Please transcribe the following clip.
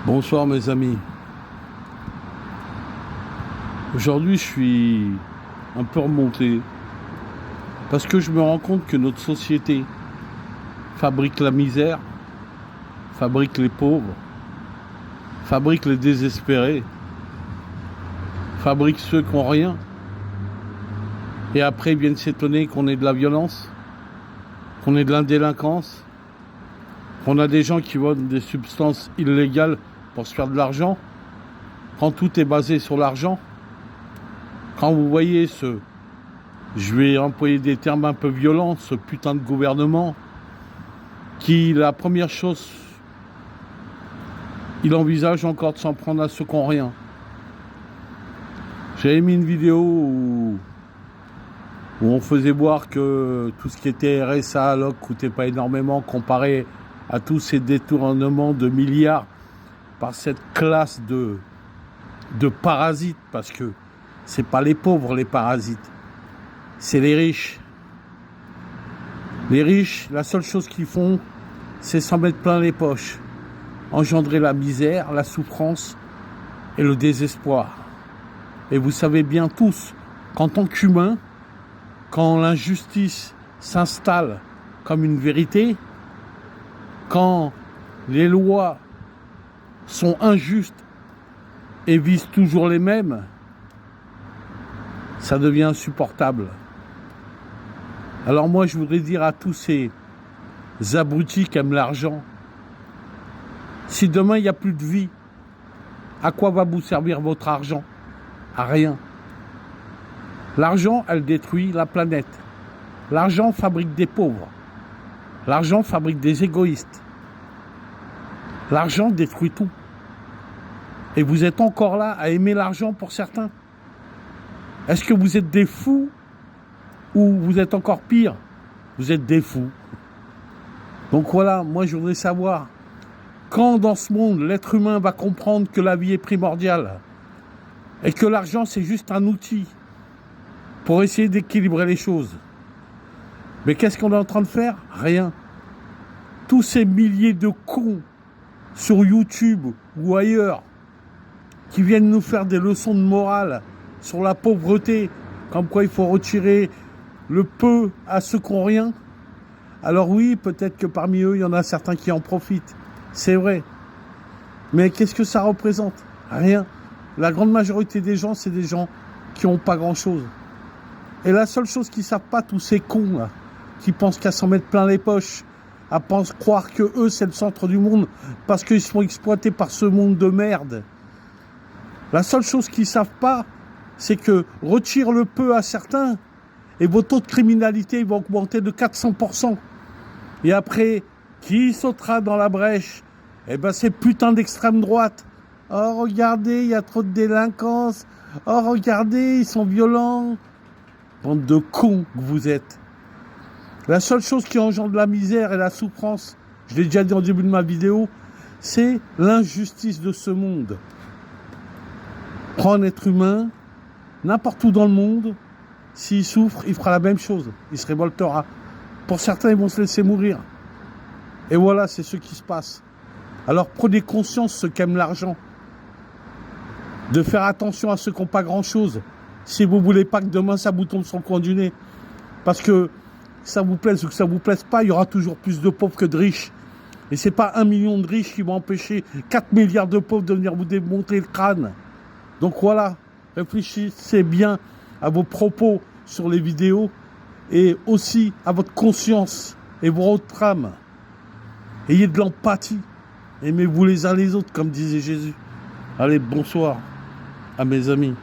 Bonsoir mes amis. Aujourd'hui je suis un peu remonté parce que je me rends compte que notre société fabrique la misère, fabrique les pauvres, fabrique les désespérés, fabrique ceux qui n'ont rien et après ils viennent s'étonner qu'on ait de la violence, qu'on ait de la délinquance, qu'on a des gens qui vendent des substances illégales pour se faire de l'argent, quand tout est basé sur l'argent. Quand vous voyez je vais employer des termes un peu violents, ce putain de gouvernement, qui, la première chose, il envisage encore de s'en prendre à ceux qui n'ont rien. J'avais mis une vidéo où on faisait voir que tout ce qui était RSA, alloc, coûtait pas énormément comparé à tous ces détournements de milliards par cette classe de parasites, parce que c'est pas les pauvres les parasites, c'est les riches. Les riches, la seule chose qu'ils font, c'est s'en mettre plein les poches, engendrer la misère, la souffrance et le désespoir. Et vous savez bien tous qu'en tant qu'humain, quand l'injustice s'installe comme une vérité, quand les lois sont injustes et visent toujours les mêmes, ça devient insupportable. Alors moi, je voudrais dire à tous ces abrutis qui aiment l'argent, si demain il n'y a plus de vie, à quoi va vous servir votre argent? À rien. L'argent, elle détruit la planète. L'argent fabrique des pauvres. L'argent fabrique des égoïstes. L'argent détruit tout. Et vous êtes encore là à aimer l'argent pour certains. Est-ce que vous êtes des fous ou vous êtes encore pire? Vous êtes des fous. Donc voilà, moi je voudrais savoir, quand dans ce monde, l'être humain va comprendre que la vie est primordiale et que l'argent c'est juste un outil pour essayer d'équilibrer les choses. Mais qu'est-ce qu'on est en train de faire? Rien. Tous ces milliers de cons sur YouTube ou ailleurs qui viennent nous faire des leçons de morale sur la pauvreté, comme quoi il faut retirer le peu à ceux qui n'ont rien. Alors oui, peut-être que parmi eux, il y en a certains qui en profitent. C'est vrai. Mais qu'est-ce que ça représente? Rien. La grande majorité des gens, c'est des gens qui n'ont pas grand-chose. Et la seule chose qu'ils ne savent pas, tous ces cons là, qui pensent qu'à s'en mettre plein les poches, à croire que eux, c'est le centre du monde, parce qu'ils sont exploités par ce monde de merde. La seule chose qu'ils ne savent pas, c'est que retire le peu à certains et votre taux de criminalité va augmenter de 400%. Et après, qui sautera dans la brèche? Eh ben, c'est putain d'extrême droite. Oh, regardez, il y a trop de délinquance. Oh, regardez, ils sont violents. Bande de cons que vous êtes. La seule chose qui engendre la misère et la souffrance, je l'ai déjà dit en début de ma vidéo, c'est l'injustice de ce monde. Prends un être humain, n'importe où dans le monde, s'il souffre, il fera la même chose. Il se révoltera. Pour certains, ils vont se laisser mourir. Et voilà, c'est ce qui se passe. Alors prenez conscience, ceux qui aiment l'argent, de faire attention à ceux qui n'ont pas grand-chose. Si vous ne voulez pas que demain, ça vous tombe sur le coin du nez. Parce que ça vous plaise ou que ça ne vous plaise pas, il y aura toujours plus de pauvres que de riches. Et ce n'est pas 1 million de riches qui vont empêcher 4 milliards de pauvres de venir vous démonter le crâne. Donc voilà, réfléchissez bien à vos propos sur les vidéos et aussi à votre conscience et votre âme. Ayez de l'empathie. Aimez-vous les uns les autres, comme disait Jésus. Allez, bonsoir à mes amis.